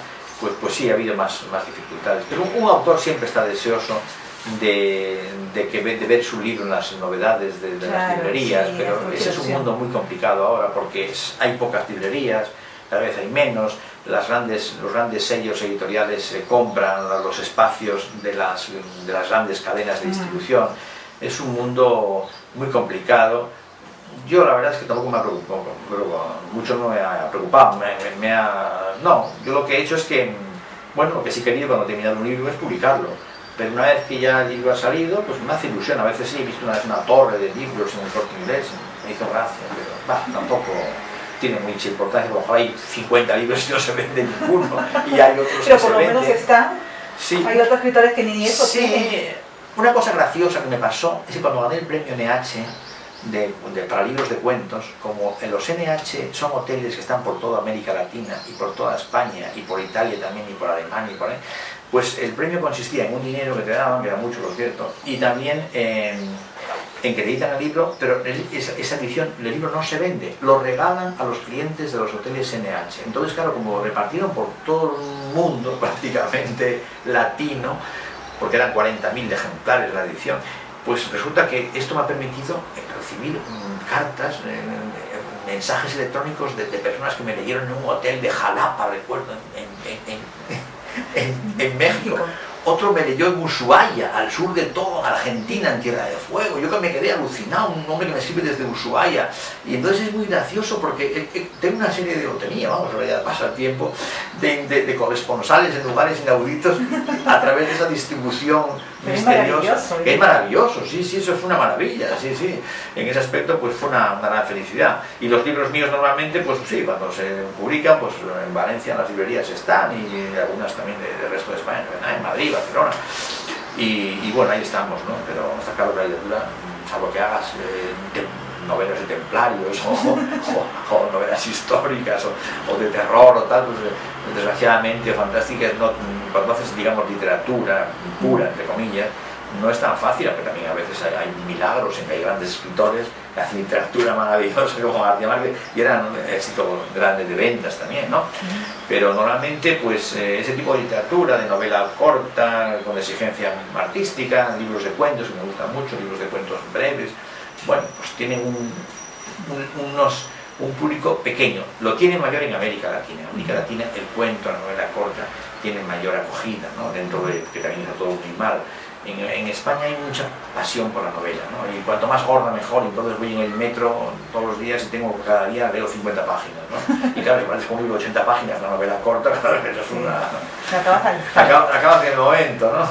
pues sí ha habido más dificultades. Pero un autor siempre está deseoso de ver su libro en las novedades de las librerías, sí, pero ese es un mundo muy complicado ahora porque hay pocas librerías, cada vez hay menos, los grandes sellos editoriales compran los espacios de las grandes cadenas de distribución. Es un mundo muy complicado. Yo la verdad es que tampoco me ha preocupado, mucho no me ha preocupado, no, yo lo que he hecho es que, bueno, lo que sí he querido cuando he terminado un libro es publicarlo. Pero una vez que ya el libro ha salido, pues me hace ilusión. A veces sí he visto una vez una torre de libros en el Corte Inglés, me hizo gracia, pero tampoco tiene mucha importancia. A lo mejor hay 50 libros y no se vende ninguno, y hay otros pero que por lo menos están. Sí. Hay otros escritores que ni eso tienen. Sí, una cosa graciosa que me pasó es que cuando gané el premio NH para libros de cuentos, como en los NH son hoteles que están por toda América Latina y por toda España y por Italia también y por Alemania y por ahí, pues el premio consistía en un dinero que te daban, que era mucho, por cierto, y también en que te editan el libro, pero esa edición, el libro no se vende, lo regalan a los clientes de los hoteles NH. Entonces, claro, como lo repartieron por todo el mundo, prácticamente latino, porque eran 40.000 ejemplares la edición, pues resulta que esto me ha permitido recibir cartas, mensajes electrónicos de personas que me leyeron en un hotel de Jalapa, recuerdo, en México. Otro me leyó en Ushuaia, al sur de todo, Argentina, en Tierra de Fuego. Yo que me quedé alucinado, un hombre que me escribe desde Ushuaia. Y entonces es muy gracioso porque tengo una serie de, vamos, ahora ya pasa el tiempo, de corresponsales en lugares inauditos a través de esa distribución misteriosa. Que es maravilloso, sí, eso fue una maravilla, sí. En ese aspecto pues fue una gran felicidad. Y los libros míos normalmente, pues sí, cuando se publican, pues en Valencia en las librerías están y algunas también del resto de España, en Madrid, Barcelona, y bueno, ahí estamos, ¿no? Pero está claro que la literatura, salvo que hagas novelas de templarios o novelas históricas o de terror o tal, pues desgraciadamente o fantásticas, cuando haces, digamos, literatura pura, entre comillas, no es tan fácil, aunque también a veces hay milagros en que hay grandes escritores que hacen literatura maravillosa como García Márquez y eran éxitos grandes de ventas también, ¿no? Pero normalmente pues ese tipo de literatura, de novela corta, con exigencia artística, libros de cuentos que me gustan mucho, libros de cuentos breves, bueno, pues tienen un público pequeño, lo tiene mayor en América Latina. En América Latina el cuento, la novela corta, tiene mayor acogida, ¿no? Dentro de que también está todo muy mal. En España hay mucha pasión por la novela, ¿no? Y cuanto más gorda mejor, entonces voy en el metro todos los días y tengo cada día leo 50 páginas, ¿no? Y claro, si parece un libro de 80 páginas, la novela corta, claro, eso es una... Acabas en el momento, ¿no?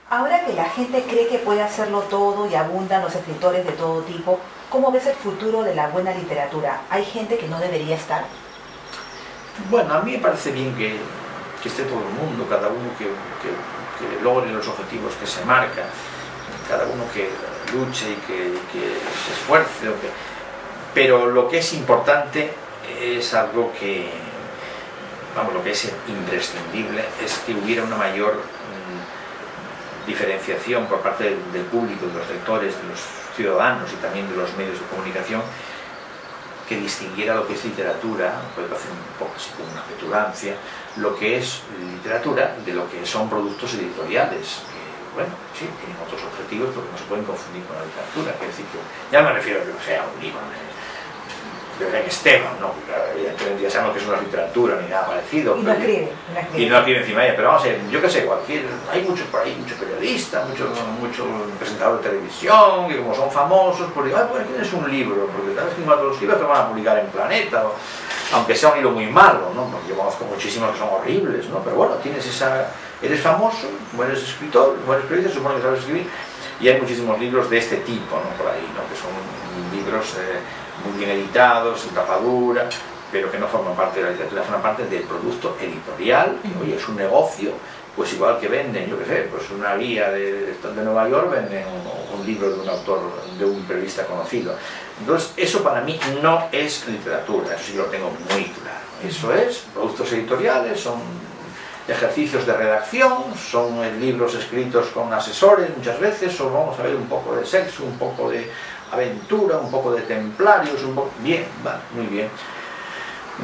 Ahora que la gente cree que puede hacerlo todo y abundan los escritores de todo tipo, ¿cómo ves el futuro de la buena literatura? ¿Hay gente que no debería estar? Bueno, a mí me parece bien que esté todo el mundo, cada uno que logre los objetivos que se marca, cada uno que luche y que se esfuerce, pero lo que es importante es algo que, vamos, lo que es imprescindible es que hubiera una mayor diferenciación por parte del público, de los lectores, de los ciudadanos y también de los medios de comunicación, que distinguiera lo que es literatura, puede parecer un poco así como una petulancia, lo que es literatura de lo que son productos editoriales, que, bueno, sí, tienen otros objetivos, pero no se pueden confundir con la literatura. Es decir, que ya no me refiero a que sea un libro de Belén Esteban, ¿no? Evidentemente ya sabemos que eso no es literatura ni nada parecido. Y no escribe encima de ella, pero vamos a ver, yo qué sé, hay muchos por ahí, muchos periodistas, muchos presentadores de televisión, que como son famosos, pues digo, pues tienes un libro, porque tal vez que cuando los libros te van a publicar en Planeta, aunque sea un libro muy malo, ¿no? Porque yo conozco muchísimos que son horribles, ¿no? Pero bueno, tienes eres famoso, como eres escritor, como eres periodista, supone que sabes escribir, y hay muchísimos libros de este tipo, ¿no? Por ahí, ¿no? Que son libros muy bien editados, sin tapadura, pero que no forman parte de la literatura, forman parte del producto editorial, que oye, es un negocio, pues igual que venden, yo qué sé, pues una guía de Nueva York, venden un libro de un autor, de un periodista conocido. Entonces, eso para mí no es literatura, eso sí lo tengo muy claro. Eso es productos editoriales, son ejercicios de redacción, son libros escritos con asesores muchas veces, o vamos a ver un poco de sexo, un poco de aventura, un poco de templarios, bien, va, muy bien.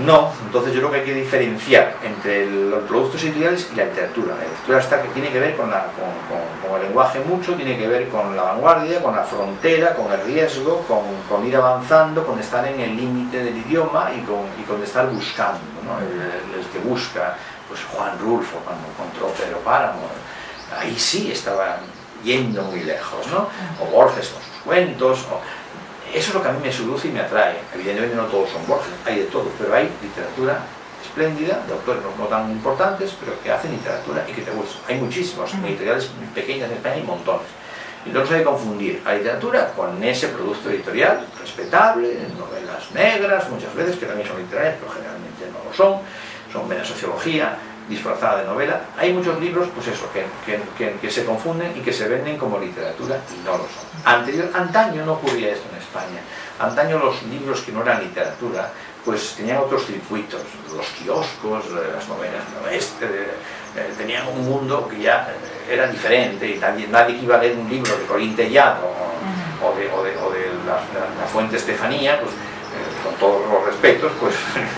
No, entonces yo creo que hay que diferenciar entre los productos editoriales y la literatura. La literatura tiene que ver con el lenguaje mucho, tiene que ver con la vanguardia, con la frontera, con el riesgo, con ir avanzando, con estar en el límite del idioma y con estar buscando, ¿no? El que busca, pues Juan Rulfo cuando encontró Pedro Páramo, ahí sí estaba yendo muy lejos, ¿no? O Borges con sus cuentos, eso es lo que a mí me seduce y me atrae. Evidentemente no todos son Borges, hay de todo, pero hay literatura espléndida, de autores no tan importantes, pero que hacen literatura y que te gustan. Hay muchísimos, editoriales pequeñas en España hay montones. Y no se debe confundir la literatura con ese producto editorial respetable, novelas negras, muchas veces, que también son literarias, pero generalmente no lo son menos sociología, disfrazada de novela. Hay muchos libros, pues eso, que se confunden y que se venden como literatura y no lo son. Antaño no ocurría esto en España. Antaño los libros que no eran literatura pues tenían otros circuitos, los kioscos, las novelas del oeste, tenían un mundo que ya era diferente y nadie que iba a leer un libro de Corín Tellado o de la Fuente Estefanía, pues con todos los respetos, pues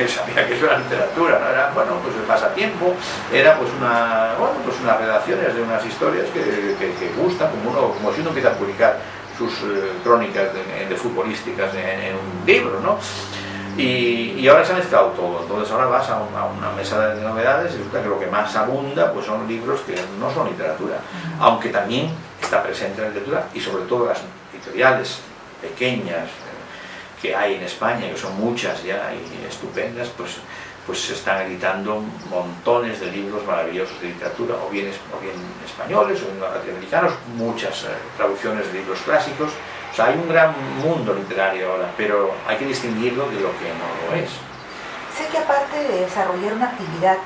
sabía que eso era literatura, ¿no? Era, bueno, pues el pasatiempo, era pues unas redacciones de unas historias que gustan, como si uno empieza a publicar sus crónicas de futbolísticas en un libro, ¿no? Y ahora se ha mezclado todo, entonces ahora vas a una mesa de novedades y resulta que lo que más abunda pues son libros que no son literatura, aunque también está presente la literatura y sobre todo las editoriales pequeñas que hay en España, que son muchas ya y estupendas, pues se están editando montones de libros maravillosos de literatura, o bien españoles o bien latinoamericanos, muchas traducciones de libros clásicos. O sea, hay un gran mundo literario ahora, pero hay que distinguirlo de lo que no lo es. Sé que aparte de desarrollar una actividad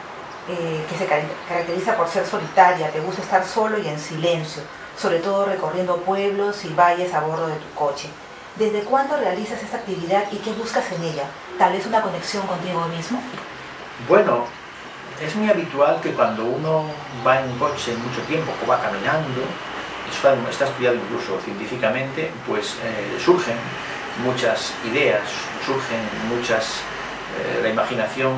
que se caracteriza por ser solitaria, te gusta estar solo y en silencio, sobre todo recorriendo pueblos y valles a bordo de tu coche. ¿Desde cuándo realizas esta actividad y qué buscas en ella? ¿Tal vez una conexión contigo mismo? Bueno, es muy habitual que cuando uno va en coche mucho tiempo o va caminando, está estudiado incluso científicamente, pues surgen muchas ideas, la imaginación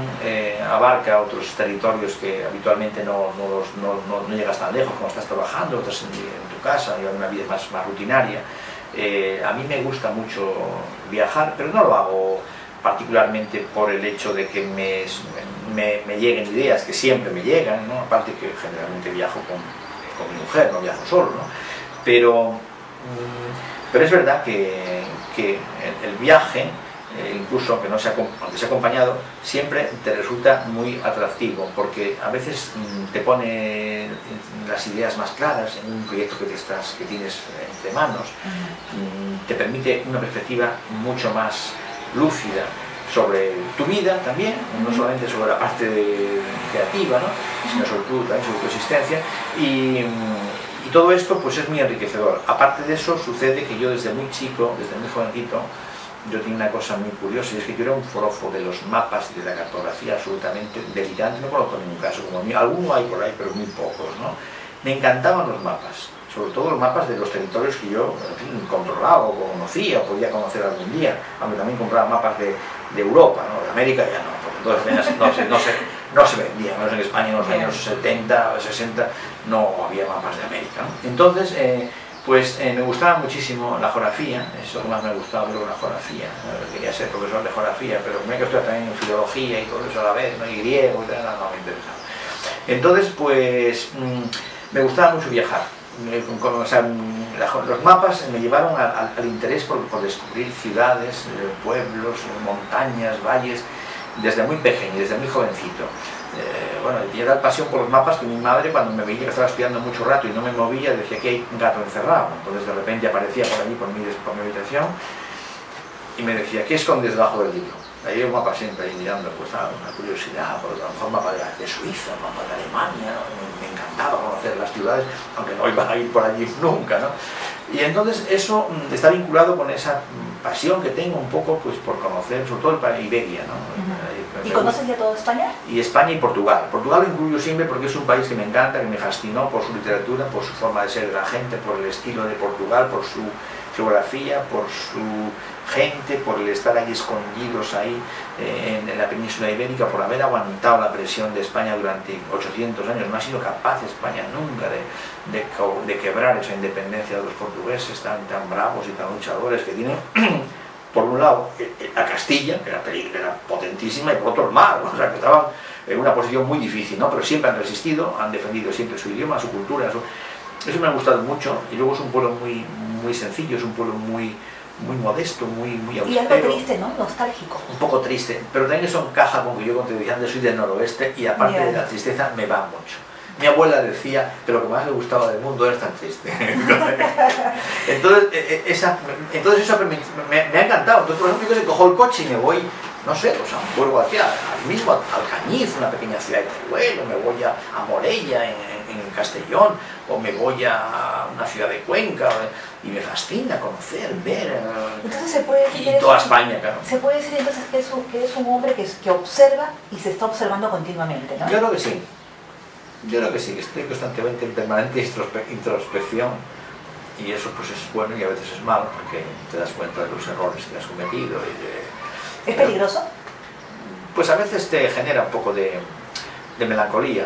abarca otros territorios que habitualmente no llegas tan lejos cuando estás trabajando, estás en tu casa, llevas una vida más rutinaria. A mí me gusta mucho viajar, pero no lo hago particularmente por el hecho de que me lleguen ideas, que siempre me llegan, ¿no? Aparte que generalmente viajo con mi mujer, no viajo solo, ¿no? Pero es verdad que el viaje, incluso aunque sea acompañado, siempre te resulta muy atractivo, porque a veces te pone las ideas más claras en un proyecto que tienes entre manos, te permite una perspectiva mucho más lúcida sobre tu vida también, no solamente sobre la parte creativa, ¿no? Sino también sobre tu existencia, y todo esto pues es muy enriquecedor. Aparte de eso, sucede que yo desde muy chico, desde muy jovencito, yo tenía una cosa muy curiosa, y es que yo era un forofo de los mapas y de la cartografía absolutamente delirante. No conozco ningún caso como el mío, alguno hay por ahí, pero muy pocos, ¿no? Me encantaban los mapas, sobre todo los mapas de los territorios que yo controlaba o conocía o podía conocer algún día, aunque también compraba mapas de Europa, ¿no? De América ya no, porque entonces no se vendían, no en España en los años 70 o 60 no había mapas de América, ¿no? Entonces, me gustaba muchísimo la geografía, eso que más me gustaba, pero la geografía, quería ser profesor de geografía, pero me he estudiado también en filología y todo eso a la vez, ¿no? Y griego y tal, no me interesaba. Entonces, pues, me gustaba mucho viajar. O sea, los mapas me llevaron al interés por descubrir ciudades, pueblos, montañas, valles, desde muy pequeño, desde muy jovencito. Bueno, tenía tal pasión por los mapas que mi madre, cuando me veía que estaba estudiando mucho rato y no me movía, decía que hay un gato encerrado. Entonces de repente aparecía por allí, por mi habitación, y me decía, ¿qué escondes debajo del libro? Ahí un mapa siempre ahí mirando, pues una curiosidad, por a lo mejor un mapa de Suiza, un mapa de Alemania, ¿no? Me encantaba conocer las ciudades, aunque no iba a ir por allí nunca, ¿no? Y entonces eso está vinculado con esa pasión que tengo un poco pues por conocer, sobre todo el Iberia, ¿no? ¿Y conoces ya toda España? Y España y Portugal. Portugal lo incluyo siempre porque es un país que me encanta, que me fascinó por su literatura, por su forma de ser de la gente, por el estilo de Portugal, por su geografía, por su gente, por el estar ahí escondidos ahí en la península ibérica, por haber aguantado la presión de España durante 800 años. No ha sido capaz España nunca de quebrar esa independencia de los portugueses tan bravos y tan luchadores que tienen. Por un lado a Castilla, que era potentísima, y por otro el mar, ¿no? O sea, que estaban en una posición muy difícil, ¿no? Pero siempre han resistido, han defendido siempre su idioma, su cultura, eso me ha gustado mucho. Y luego es un pueblo muy sencillo, es un pueblo muy modesto, muy austero. Y algo triste, ¿no? Nostálgico. Un poco triste, pero también eso encaja con que yo, como te decía antes, soy del noroeste y aparte de la tristeza me va mucho. Mi abuela decía que lo que más le gustaba del mundo era estar triste. Entonces eso me ha encantado. Entonces, por ejemplo, yo cojo el coche y me voy, no sé, pues a un pueblo aquí, al mismo Alcañiz, una pequeña ciudad de Teruel, o me voy a Morella, en Castellón, o me voy a una ciudad de Cuenca, y me fascina conocer, ver. Entonces Entonces se puede decir y toda España, claro. Se puede decir entonces que es un hombre que observa y se está observando continuamente, ¿no? Yo creo que sí. Yo creo que sí, que estoy constantemente en permanente introspección, y eso pues es bueno y a veces es malo, porque te das cuenta de los errores que has cometido y de... ¿Es peligroso? Pues a veces te genera un poco de melancolía.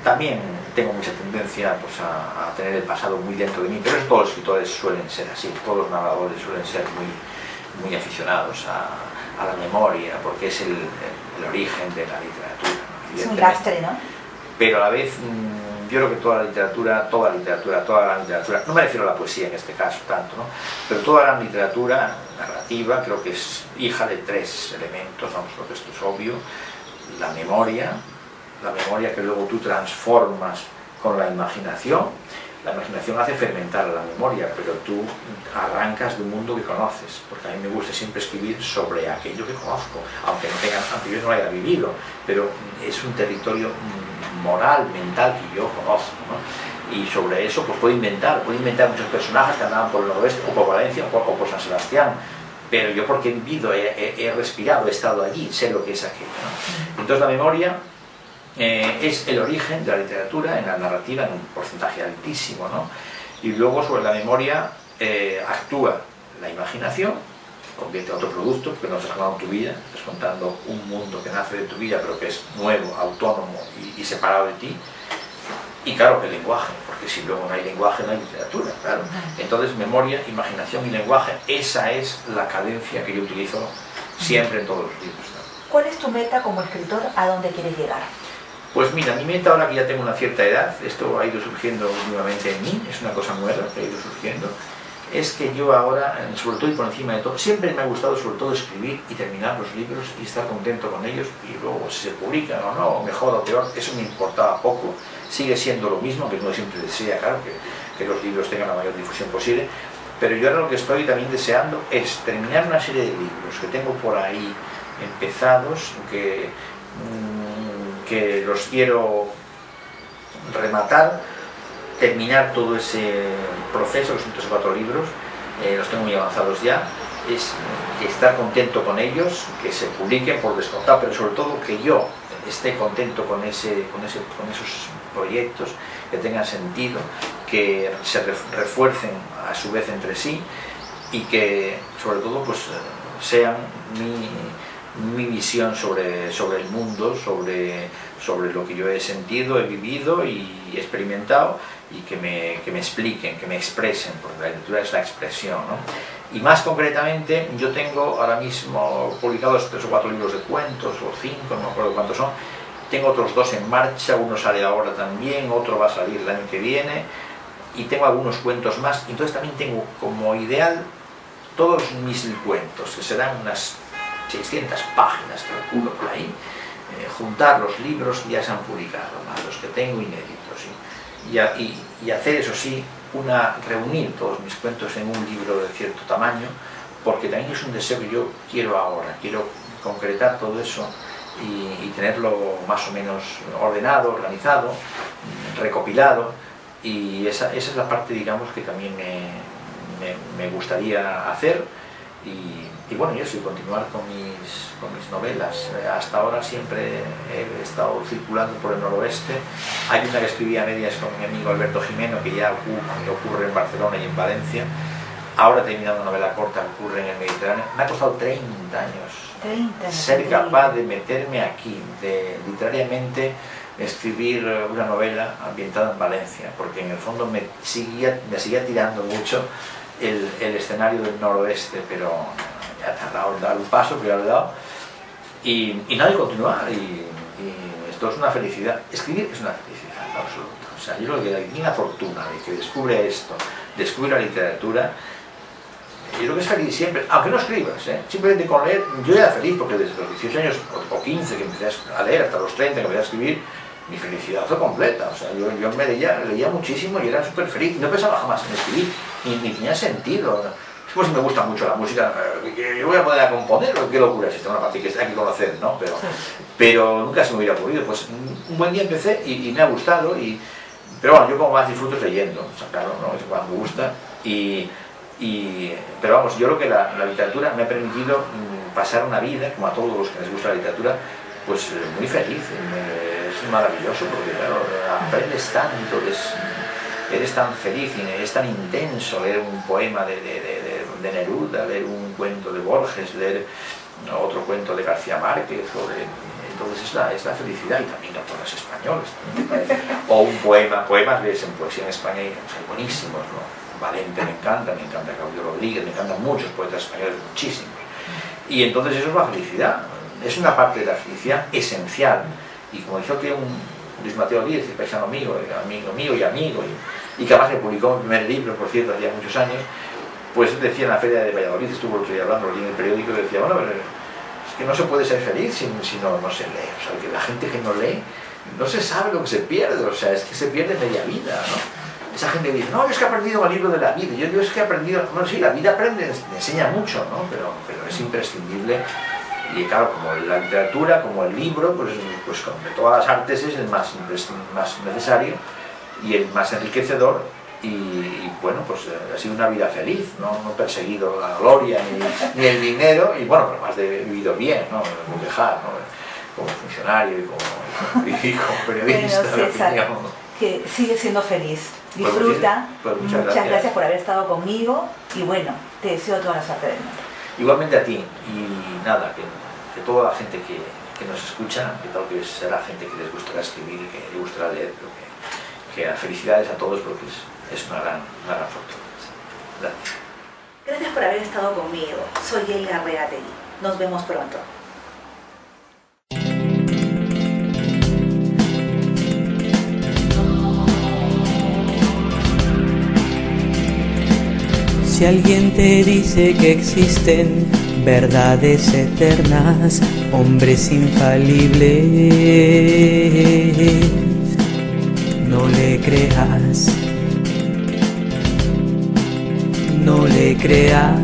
También tengo mucha tendencia pues, a tener el pasado muy dentro de mí, pero todos los escritores suelen ser así, todos los narradores suelen ser muy aficionados a la memoria, porque es el origen de la literatura, ¿no? Es un lastre, ¿no? Pero a la vez, yo creo que toda la gran literatura, no me refiero a la poesía en este caso tanto, ¿no? Pero toda gran literatura narrativa creo que es hija de tres elementos, vamos, porque esto es obvio: la memoria que luego tú transformas con la imaginación. La imaginación hace fermentar la memoria, pero tú arrancas de un mundo que conoces, porque a mí me gusta siempre escribir sobre aquello que conozco, aunque yo no lo haya vivido, pero es un territorio moral, mental que yo conozco, ¿no? Y sobre eso pues puedo inventar muchos personajes que andaban por el noroeste, o por Valencia, o por San Sebastián, pero yo porque he vivido, he respirado, he estado allí, sé lo que es aquello, ¿no? Entonces la memoria es el origen de la literatura en la narrativa en un porcentaje altísimo, ¿no? Y luego sobre la memoria actúa la imaginación, convierte a otro producto, porque no estás contando tu vida, estás contando un mundo que nace de tu vida, pero que es nuevo, autónomo y separado de ti. Y claro, el lenguaje, porque si luego no hay lenguaje, no hay literatura, claro. Entonces, memoria, imaginación y lenguaje, esa es la cadencia que yo utilizo siempre en todos los libros, ¿no? ¿Cuál es tu meta como escritor? ¿A dónde quieres llegar? Pues mira, mi meta ahora que ya tengo una cierta edad, esto ha ido surgiendo últimamente en mí, es una cosa nueva que ha ido surgiendo, es que yo ahora, sobre todo y por encima de todo, siempre me ha gustado sobre todo escribir y terminar los libros y estar contento con ellos, y luego si se publican o no, o mejor o peor, eso me importaba poco, sigue siendo lo mismo, que uno siempre desea, claro, que los libros tengan la mayor difusión posible, pero yo ahora lo que estoy también deseando es terminar una serie de libros que tengo por ahí empezados, que los quiero rematar, terminar todo ese proceso, los 104 libros, los tengo muy avanzados ya, es estar contento con ellos, que se publiquen por descontado, pero sobre todo que yo esté contento con esos proyectos, que tengan sentido, que se refuercen a su vez entre sí y que sobre todo pues sean mi visión sobre el mundo, sobre lo que yo he sentido, he vivido y experimentado, y que me expliquen, que me expresen, porque la literatura es la expresión, ¿no? Y más concretamente, yo tengo ahora mismo publicados 3 o 4 libros de cuentos, o 5, no me acuerdo cuántos son, tengo otros 2 en marcha, uno sale ahora también, otro va a salir el año que viene, y tengo algunos cuentos más, entonces también tengo como ideal todos mis cuentos, que serán unas 600 páginas, calculo por ahí, juntar los libros que ya se han publicado, más los que tengo inéditos, y hacer, eso sí, reunir todos mis cuentos en un libro de cierto tamaño, porque también es un deseo que yo quiero ahora, quiero concretar todo eso y tenerlo más o menos ordenado, organizado, recopilado, y esa es la parte, digamos, que también me gustaría hacer. Y bueno, y eso, y continuar con mis novelas. Hasta ahora siempre he estado circulando por el noroeste. Hay una que escribí a medias con mi amigo Alberto Jimeno, que ya ocurre en Barcelona y en Valencia. Ahora he terminado una novela corta que ocurre en el Mediterráneo. Me ha costado 30 años ser capaz de meterme aquí, de literariamente escribir una novela ambientada en Valencia, porque en el fondo me seguía tirando mucho el escenario del noroeste, pero ya ha tardado en dar un paso, pero ya lo he dado, y nada, de continuar, y esto es una felicidad. Escribir es una felicidad absoluta. O sea, yo creo que hay una fortuna de que descubre esto, descubre la literatura. Yo creo que es feliz siempre, aunque no escribas, simplemente con leer. Yo era feliz porque desde los 18 años o 15 que empecé a leer, hasta los 30 que empecé a escribir, mi felicidad fue completa. O sea, yo me leía muchísimo y era súper feliz. No pensaba jamás en escribir, ni tenía sentido. Pues me gusta mucho la música, yo voy a poner a componer, qué locura es esto, una parte que hay que conocer, ¿no? Pero nunca se me hubiera ocurrido. Pues un buen día empecé y me ha gustado, pero bueno, yo como más disfruto es leyendo, o sea, claro, ¿no? Es cuando me gusta, y Pero vamos, yo creo que la literatura me ha permitido pasar una vida, como a todos los que les gusta la literatura, pues muy feliz. Es maravilloso porque claro, aprendes tanto, eres tan feliz y es tan intenso leer un poema de Neruda, leer un cuento de Borges, leer otro cuento de García Márquez, entonces es la felicidad, y también autores españoles también, o un poemas lees en poesía en España y hay buenísimos, ¿no? Valente me encanta Claudio Rodríguez, me encantan muchos poetas españoles, muchísimos, y entonces eso es la felicidad, es una parte de la felicidad esencial, y como dijo que Luis Mateo Díez, el paisano amigo mío y que además le publicó mi primer libro, por cierto, hacía muchos años, pues decía en la feria de Valladolid, estuvo el otro día hablando en el periódico, y decía, bueno, es que no se puede ser feliz si no se lee, o sea, que la gente que no lee no se sabe lo que se pierde, o sea, es que se pierde media vida, ¿no? Esa gente dice, no, yo es que he aprendido el libro de la vida, yo digo, es que he aprendido, bueno, sí, la vida aprende, enseña mucho, ¿no? Pero es imprescindible, y claro, como la literatura, como el libro, pues como de todas las artes es el más necesario y el más enriquecedor, y bueno, pues ha sido una vida feliz, no he perseguido la gloria ni el dinero, y bueno, pero más he vivido bien, ¿no? No dejar, ¿no? Como funcionario y como periodista, bueno, César, que sigue siendo feliz. Disfruta, pues muchas gracias por haber estado conmigo, y bueno, te deseo toda la suerte del mundo. Igualmente a ti, y nada, que toda la gente que nos escucha, que tal que será gente que les gustará escribir, que les gustará leer, pero que felicidades a todos, porque es una gran fortuna. Gracias. Gracias por haber estado conmigo. Soy Elga Reategui. Nos vemos pronto. Si alguien te dice que existen verdades eternas, hombres infalibles, no le creas, no le creas,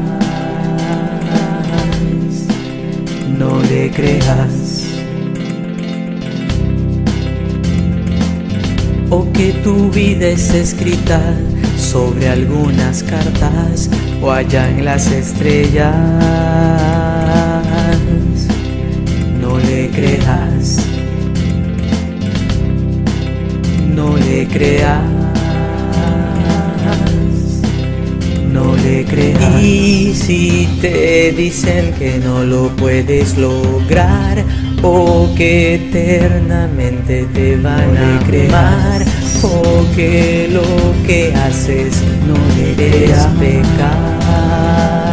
no le creas. O que tu vida es escrita sobre algunas cartas o allá en las estrellas, no le creas, no le creas, no le creas. Y si te dicen que no lo puedes lograr, o que eternamente te van a amar, o que lo que haces no debes pecar.